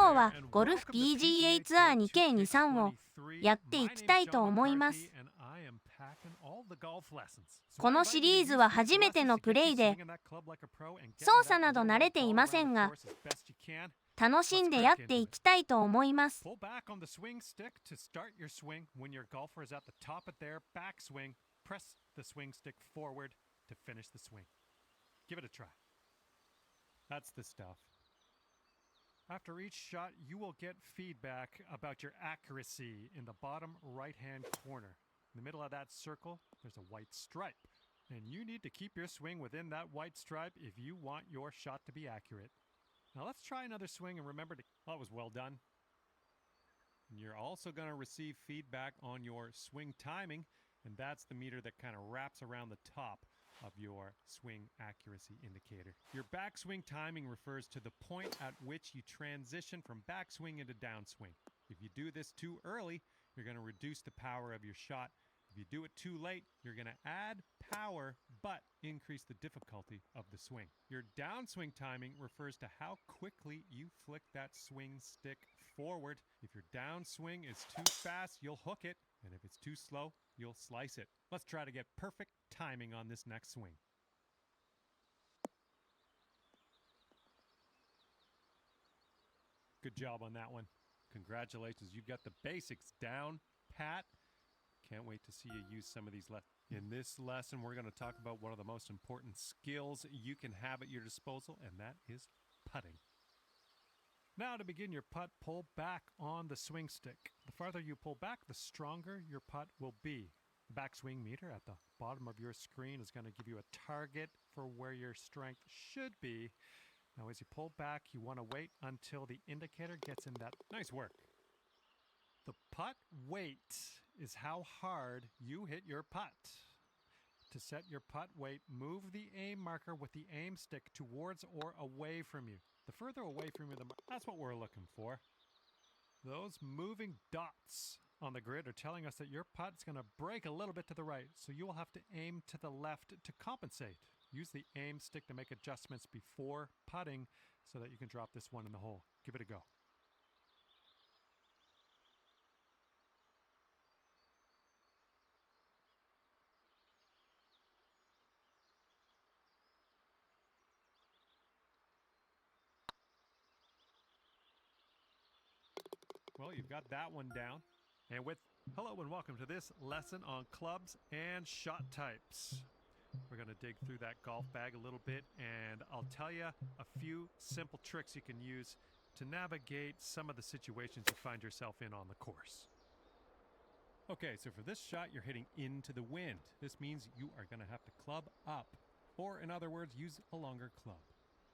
今日はゴルフ PGA ツアー 2K23 をやっていきたいと思います。このシリーズは初めてのプレイで、操作など慣れていませんが、楽しんでやっていきたいと思います。After each shot, you will get feedback about your accuracy in the bottom right-hand corner. In the middle of that circle, there's a white stripe. And you need to keep your swing within that white stripe if you want your shot to be accurate. Now let's try another swing and remember to... That was well done. And you're also going to receive feedback on your swing timing, and that's the meter that kind of wraps around the top of your swing accuracy indicator. Your backswing timing refers to the point at which you transition from backswing into downswing. If you do this too early, you're going to reduce the power of your shot. If you do it too late, you're going to add power but increase the difficulty of the swing. Your downswing timing refers to how quickly you flick that swing stick forward. If your downswing is too fast, you'll hook it, and if it's too slow, you'll slice it. Let's try to get perfect timing on this next swing. Good job on that one. Congratulations, you've got the basics down pat. Can't wait to see you use some of these lessons. In this lesson, we're going to talk about one of the most important skills you can have at your disposal, and that is putting. Now to begin your putt, pull back on the swing stick. The farther you pull back, the stronger your putt will be. The backswing meter at the bottom of your screen is going to give you a target for where your strength should be. Now as you pull back, you want to wait until the indicator gets in that. Nice work. The putt weight is how hard you hit your putt. To set your putt weight, move the aim marker with the aim stick towards or away from you. The further away from you, that's what we're looking for. Those moving dots on the grid are telling us that your putt's going to break a little bit to the right, so you will have to aim to the left to compensate. Use the aim stick to make adjustments before putting so that you can drop this one in the hole. Give it a go. Well, you've got that one down. And hello and welcome to this lesson on clubs and shot types. We're going to dig through that golf bag a little bit, and I'll tell you a few simple tricks you can use to navigate some of the situations you find yourself in on the course. Okay, so for this shot, you're hitting into the wind. This means you are going to have to club up, or in other words, use a longer club.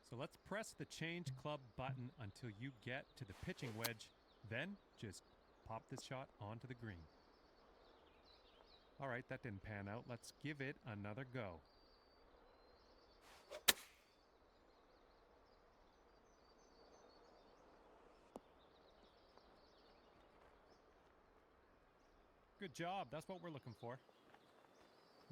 So let's press the change club button until you get to the pitching wedge. Then just pop this shot onto the green. All right, that didn't pan out. Let's give it another go. Good job. That's what we're looking for.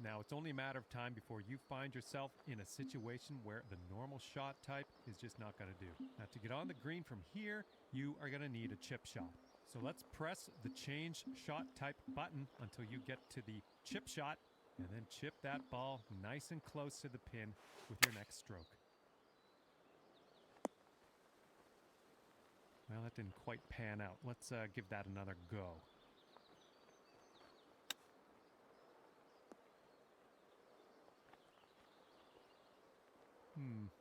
Now, it's only a matter of time before you find yourself in a situation where the normal shot type is just not going to do. Now, to get on the green from here, you are going to need a chip shot. So let's press the change shot type button until you get to the chip shot, and then chip that ball nice and close to the pin with your next stroke. Well, that didn't quite pan out. Let's give that another go.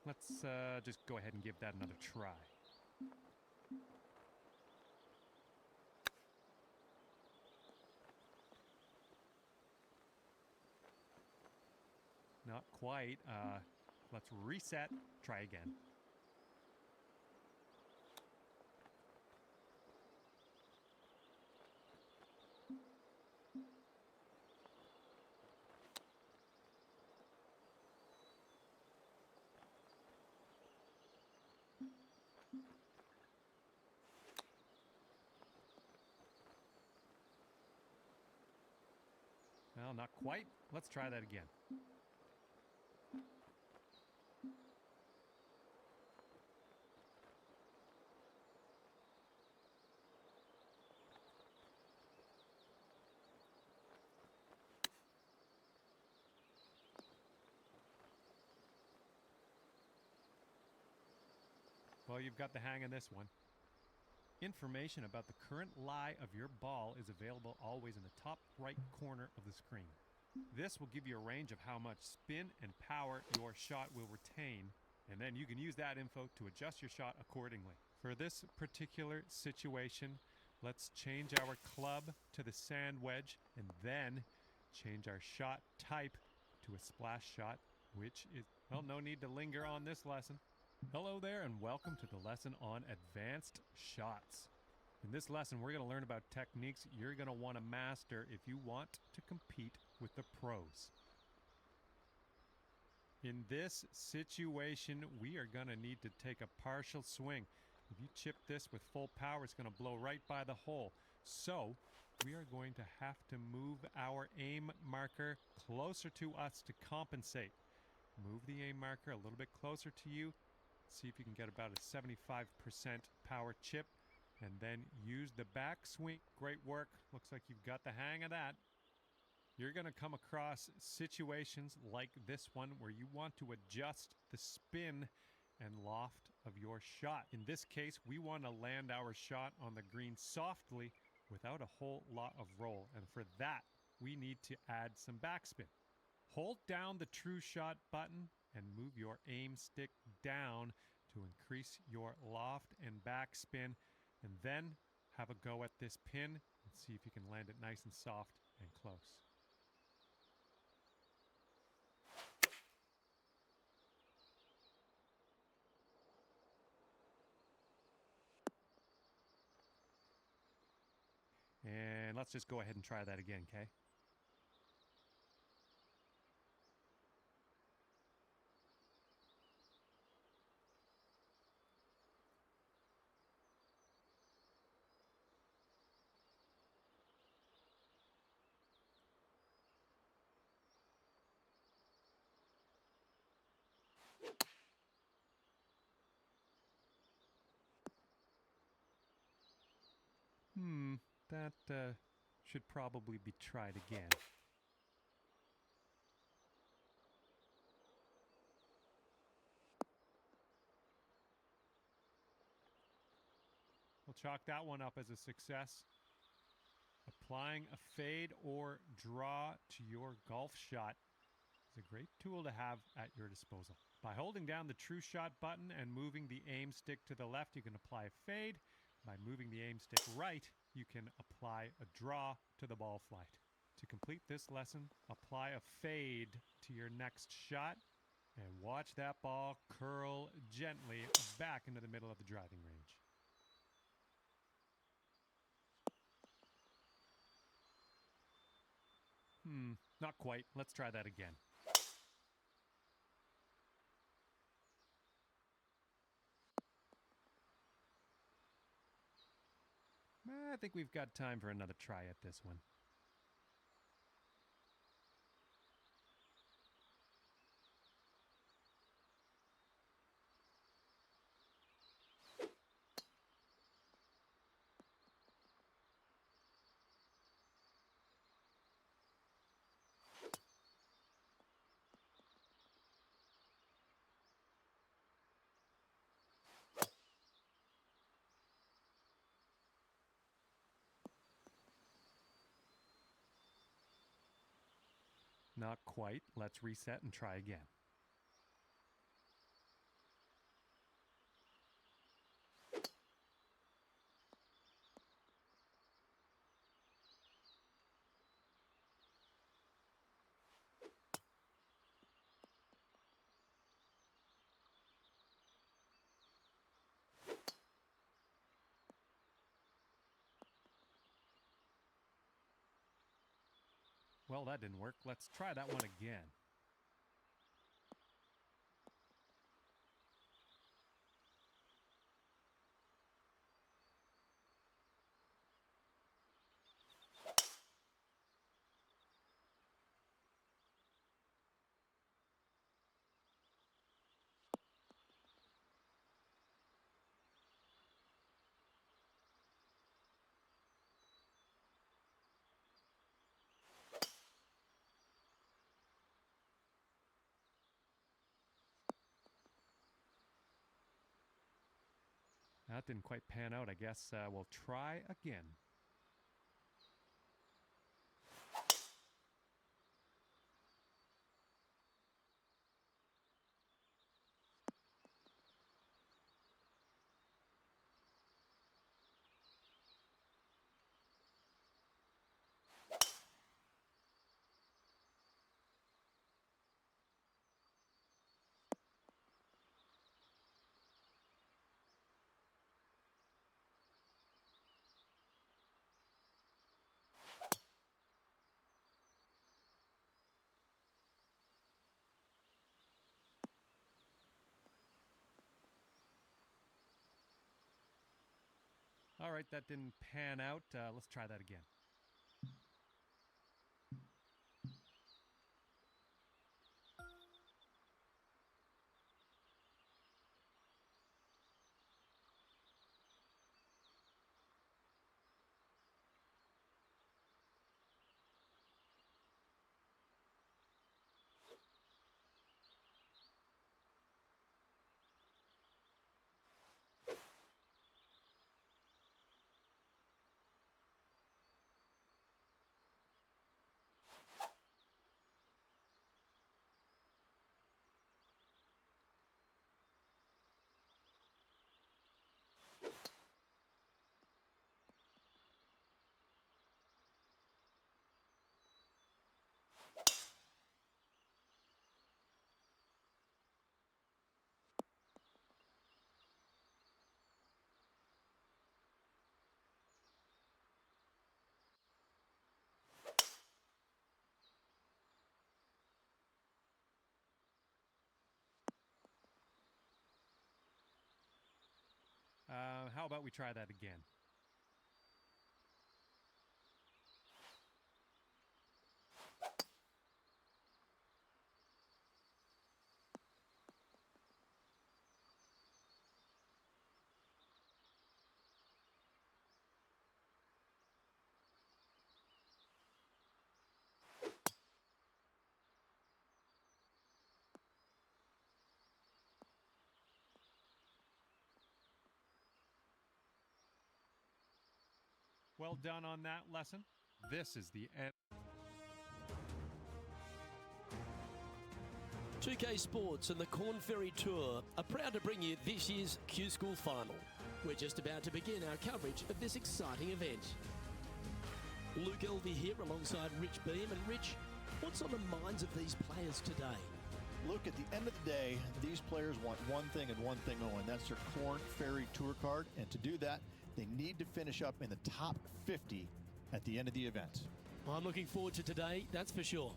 Let's just go ahead and give that another try. Not quite. Let's reset. Try again. Well, not quite. Let's try that again. Well, you've got the hang of this one. Information about the current lie of your ball is available always in the top right corner of the screen. This will give you a range of how much spin and power your shot will retain, and then you can use that info to adjust your shot accordingly. For this particular situation, let's change our club to the sand wedge and then change our shot type to a splash shot, which is, well, no need to linger on this lesson. Hello there and welcome to the lesson on advanced shots. In this lesson, we're going to learn about techniques you're going to want to master if you want to compete with the pros. In this situation, we are going to need to take a partial swing. If you chip this with full power, it's going to blow right by the hole. So, we are going to have to move our aim marker closer to us to compensate. Move the aim marker a little bit closer to you. See if you can get about a 75% power chip. And then use the backswing. Great work. Looks like you've got the hang of that. You're going to come across situations like this one where you want to adjust the spin and loft of your shot. In this case, we want to land our shot on the green softly without a whole lot of roll. And for that, we need to add some backspin. Hold down the true shot button and move your aim stick down to increase your loft and backspin. And then have a go at this pin and see if you can land it nice and soft and close. And let's just go ahead and try that again, okay? That should probably be tried again. We'll chalk that one up as a success. Applying a fade or draw to your golf shot is a great tool to have at your disposal. By holding down the true shot button and moving the aim stick to the left, you can apply a fade. By moving the aim stick right, you can apply a draw to the ball flight. To complete this lesson, apply a fade to your next shot and watch that ball curl gently back into the middle of the driving range. Not quite. Let's try that again. I think we've got time for another try at this one. Not quite. Let's reset and try again. Well, that didn't work. Let's try that one again. That didn't quite pan out. I guess we'll try again. All right, that didn't pan out. Let's try that again. How about we try that again? Well done on that lesson. This is the end. 2K Sports and the Corn Ferry Tour are proud to bring you this year's Q School Final. We're just about to begin our coverage of this exciting event. Luke Elvey here alongside Rich Beam. And Rich, what's on the minds of these players today? Luke, at the end of the day, these players want one thing and one thing only, and that's their Corn Ferry Tour card. And to do that, they need to finish up in the top 50 at the end of the event. I'm looking forward to today, that's for sure.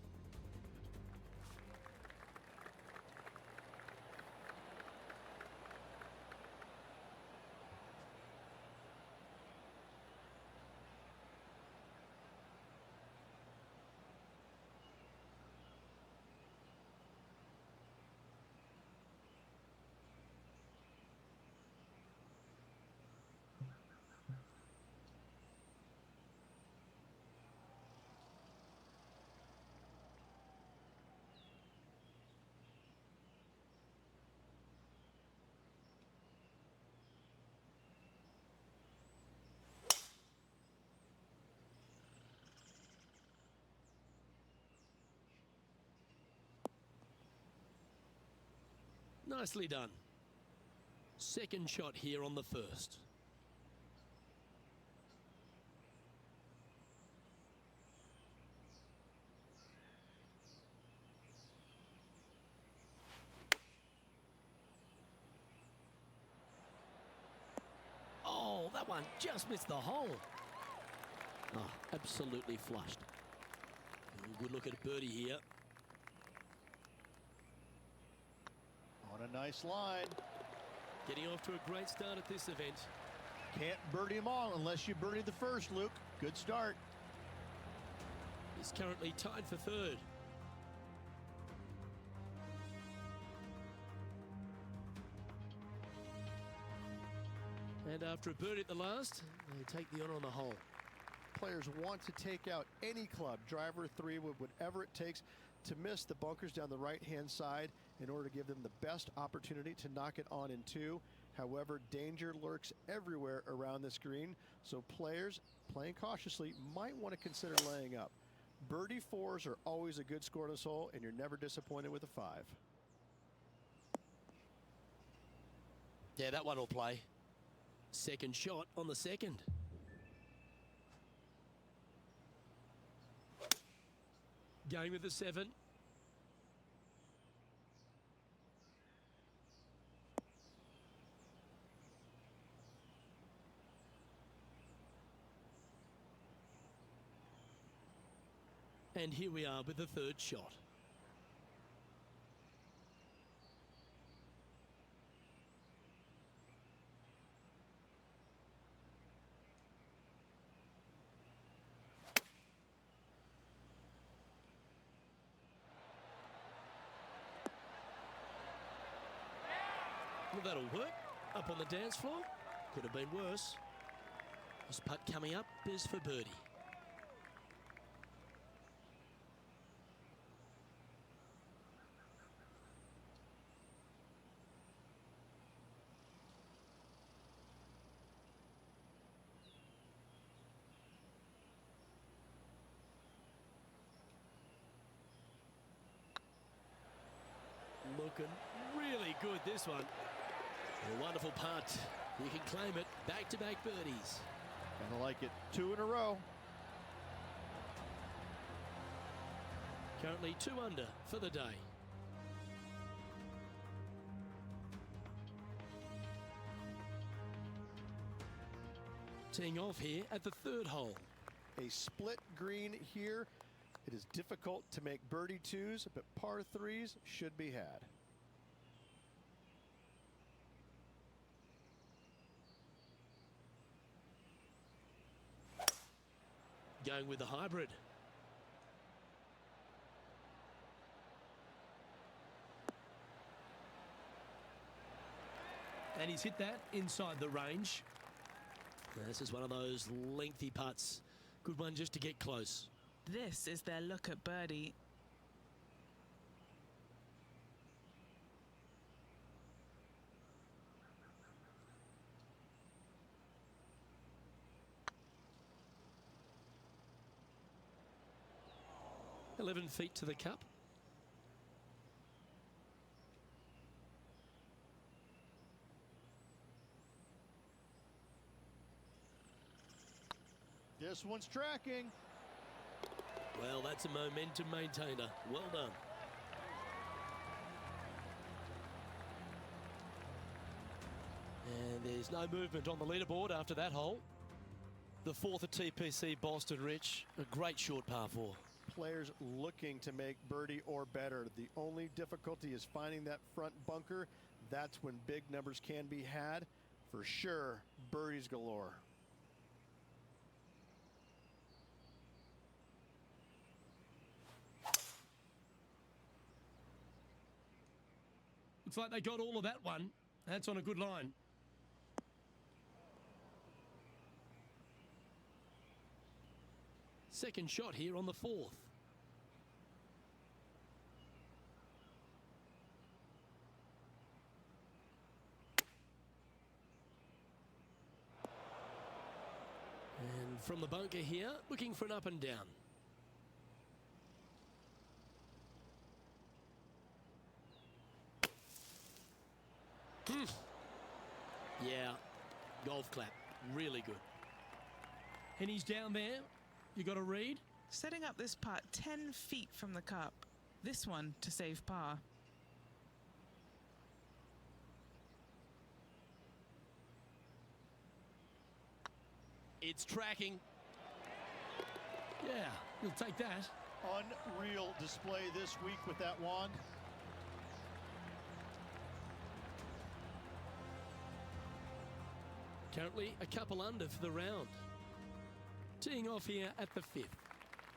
Nicely done. Second shot here on the first. Oh, that one just missed the hole. Oh, absolutely flushed. Good look at a birdie here. On a nice line. Getting off to a great start at this event. Can't birdie them all unless you birdie the first, Luke. Good start. He's currently tied for third. And after a birdie at the last, they take the honor on the hole. Players want to take out any club, driver, three, wood, whatever it takes, to miss the bunkers down the right-hand side in order to give them the best opportunity to knock it on in two. However, danger lurks everywhere around this green, so players playing cautiously might want to consider laying up. Birdie fours are always a good score to this hole, and you're never disappointed with a 5. Yeah, that one will play. Second shot on the second. Going with the 7. And here we are with the third shot. Well, that'll work. Up on the dance floor. Could have been worse. This putt coming up is for birdie. Looking really good, this one. A wonderful putt. You can claim it. Back-to-back birdies. Kinda like it. 2 in a row. Currently 2 under for the day. Teeing off here at the third hole. A split green here. It is difficult to make birdie 2s, but par 3s should be had. Going with the hybrid. And he's hit that inside the range. Now, this is one of those lengthy putts. Good one just to get close. This is their look at birdie. "11 feet to the cup." This one's tracking. Well, that's a momentum maintainer. Well done. And there's no movement on the leaderboard after that hole. The 4th at TPC Boston, Rich. A great short par 4. Players looking to make birdie or better. The only difficulty is finding that front bunker. That's when big numbers can be had. For sure, birdies galore. Looks like they got all of that one. That's on a good line. Second shot here on the 4th. And from the bunker here, looking for an up and down. Yeah, golf clap. Really good. And he's down there. You got a read? Setting up this putt 10 feet from the cup. This one to save par. It's tracking. Yeah, you'll take that. Unreal display this week with that wand. Currently a couple under for the round. Teeing off here at the 5th.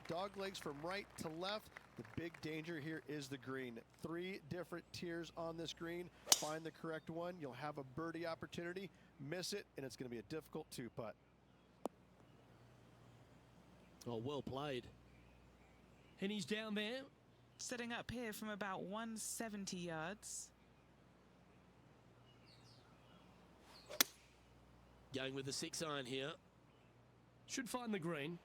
Dog legs from right to left. The big danger here is the green. 3 different tiers on this green. Find the correct one. You'll have a birdie opportunity. Miss it, and it's going to be a difficult 2-putt. Oh, well played. And he's down there. Setting up here from about 170 yards. Going with the 6-iron here. Should find the green.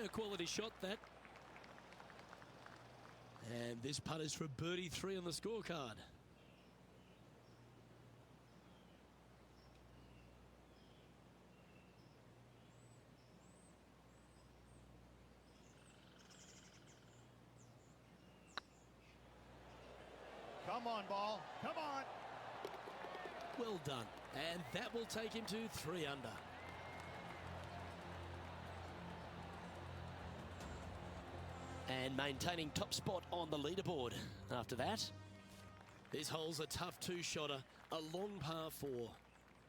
A quality shot, that. And this putt is for birdie 3 on the scorecard. Come on, ball. Come on. Well done. And that will take him to 3 under. And maintaining top spot on the leaderboard after that. This hole's a tough 2-shotter, a long par 4.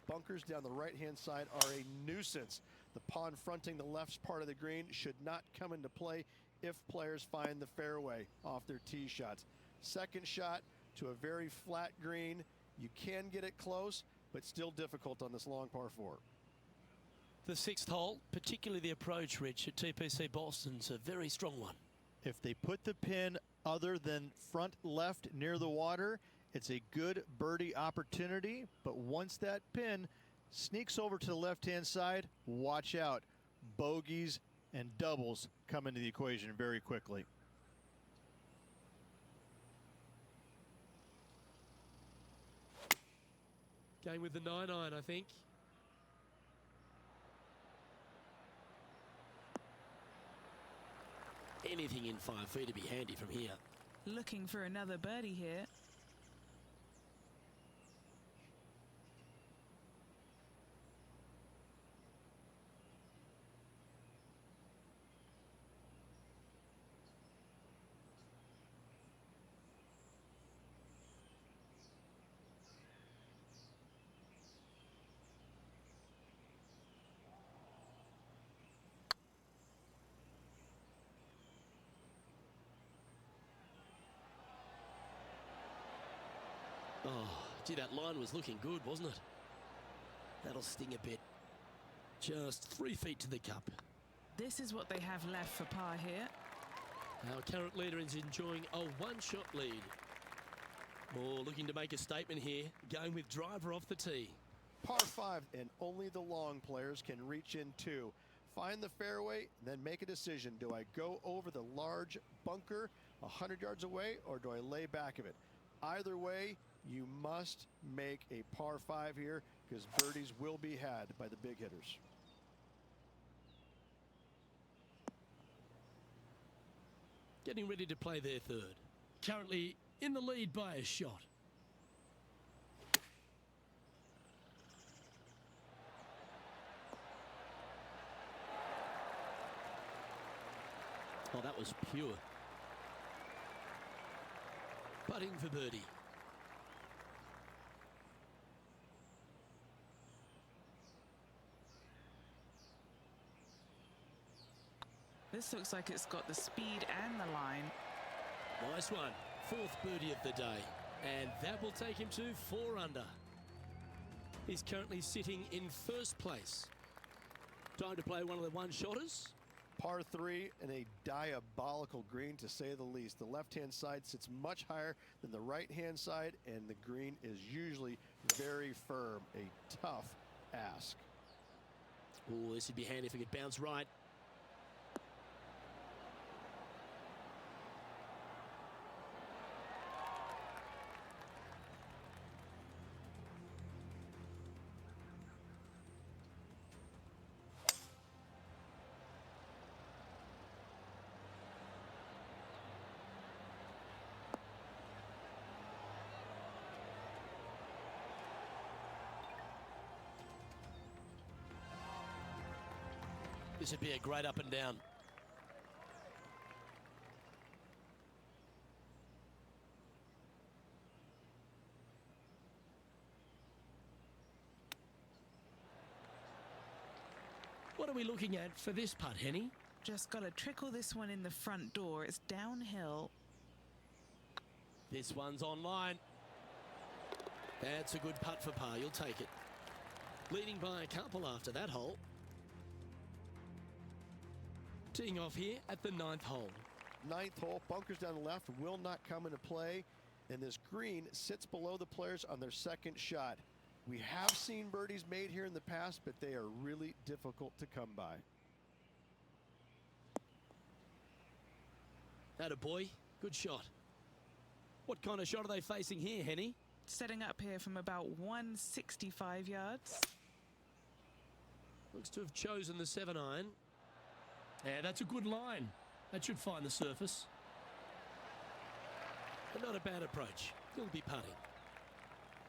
Bunkers down the right-hand side are a nuisance. The pond fronting the left part of the green should not come into play if players find the fairway off their tee shots. Second shot to a very flat green. You can get it close, but still difficult on this long par 4. The 6th hole, particularly the approach, Rich, at TPC Boston's a very strong one. If they put the pin other than front left near the water, it's a good birdie opportunity. But once that pin sneaks over to the left-hand side, watch out. Bogeys and doubles come into the equation very quickly. Going with the 9-iron, I think. Anything in 5 feet to be handy from here. Looking for another birdie here. Oh, gee, that line was looking good, wasn't it? That'll sting a bit. Just 3 feet to the cup. This is what they have left for par here. Our current leader is enjoying a 1-shot lead. Or looking to make a statement here, going with driver off the tee. Par 5, and only the long players can reach in 2. Find the fairway, then make a decision. Do I go over the large bunker 100 yards away, or do I lay back of it? Either way, you must make a par 5 here, because birdies will be had by the big hitters. Getting ready to play their 3rd. Currently in the lead by a shot. Oh, that was pure. Putting for birdie. This looks like it's got the speed and the line. Nice one. 4th birdie of the day. And that will take him to 4 under. He's currently sitting in 1st place. Time to play one of the 1-shotters. Par 3 and a diabolical green, to say the least. The left-hand side sits much higher than the right-hand side, and the green is usually very firm. A tough ask. Oh, this would be handy if it could bounce right. This would be a great up and down. What are we looking at for this putt, Henny? Just got to trickle this one in the front door. It's downhill. This one's online. That's a good putt for par. You'll take it. Leading by a couple after that hole. Teeing off here at the 9th hole. 9th hole, bunkers down the left will not come into play. And this green sits below the players on their second shot. We have seen birdies made here in the past, but they are really difficult to come by. Atta boy, good shot. What kind of shot are they facing here, Henny? Setting up here from about 165 yards. Looks to have chosen the 7-iron. Yeah, that's a good line. That should find the surface. But not a bad approach. He'll be putting.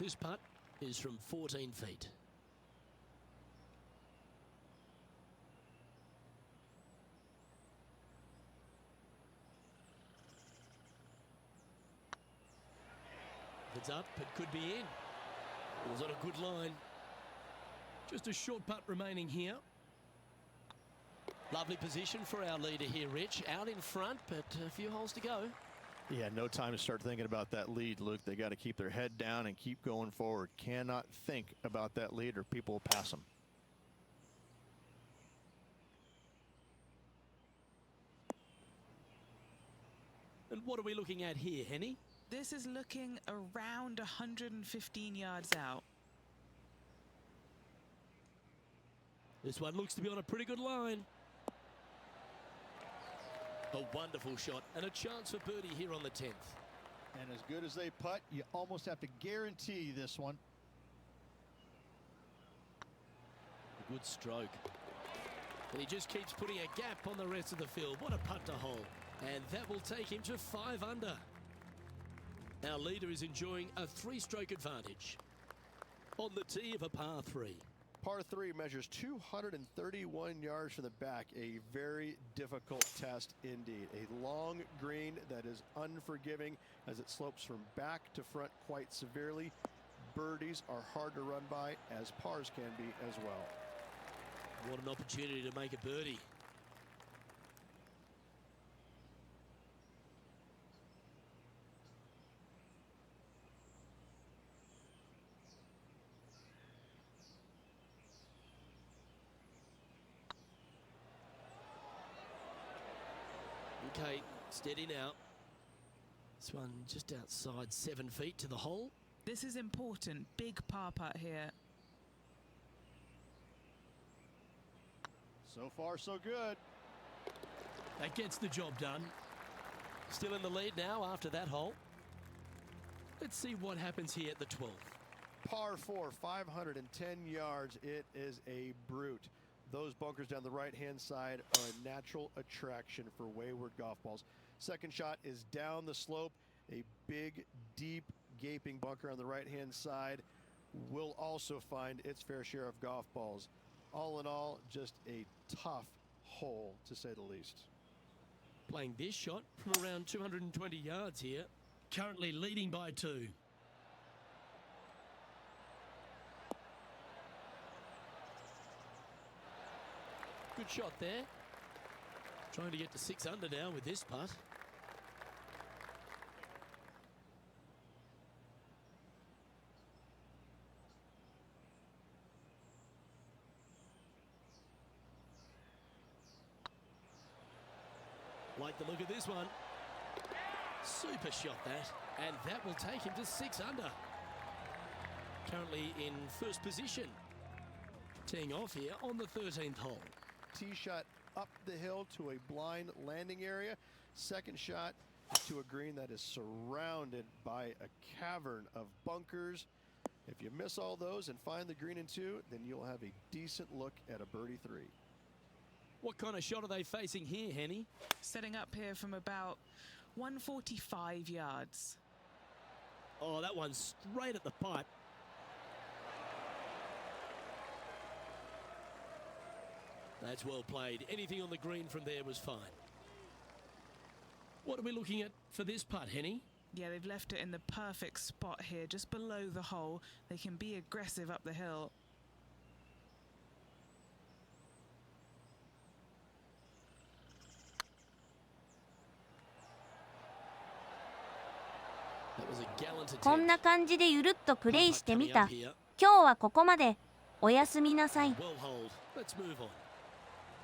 This putt is from 14 feet. It's up, it could be in. It was on a good line. Just a short putt remaining here. Lovely position for our leader here, Rich. Out in front, but a few holes to go. Yeah, no time to start thinking about that lead, Luke. They got to keep their head down and keep going forward. Cannot think about that lead or people will pass them. And what are we looking at here, Henny? This is looking around 115 yards out. This one looks to be on a pretty good line. A wonderful shot and a chance for birdie here on the 10th. And as good as they putt, you almost have to guarantee this one. A good stroke. And he just keeps putting a gap on the rest of the field. What a putt to hole. And that will take him to 5 under. Our leader is enjoying a 3-stroke advantage. On the tee of a par 3. Par 3 measures 231 yards from the back. A very difficult test indeed. A long green that is unforgiving as it slopes from back to front quite severely. Birdies are hard to run by, as pars can be as well. What an opportunity to make a birdie. Okay, steady now. This one just outside 7 feet to the hole. This is important. Big par putt here. So far, so good. That gets the job done. Still in the lead now after that hole. Let's see what happens here at the 12th. Par 4, 510 yards. It is a brute. Those bunkers down the right-hand side are a natural attraction for wayward golf balls. Second shot is down the slope. A big, deep, gaping bunker on the right-hand side will also find its fair share of golf balls. All in all, just a tough hole, to say the least. Playing this shot from around 220 yards here. Currently leading by 2. Good shot there. Trying to get to 6 under now with this putt. Like the look of this one. Super shot that. And that will take him to 6 under. Currently in first position. Teeing off here on the 13th hole. Tee shot up the hill to a blind landing area. Second shot to a green that is surrounded by a cavern of bunkers. If you miss all those and find the green in 2, then you'll have a decent look at a birdie 3. What kind of shot are they facing here, Henny? Setting up here from about 145 yards. Oh, that one's straight at the pipe. That's well played. Anything on the green from there was fine. What are we looking at for this putt, Henny? Yeah, they've left it in the perfect spot here, just below the hole. They can be aggressive up the hill. That was a gallant attempt. こんな感じでゆるっとプレイしてみた。今日はここまで。おやすみなさい。Well hold. Let's move on.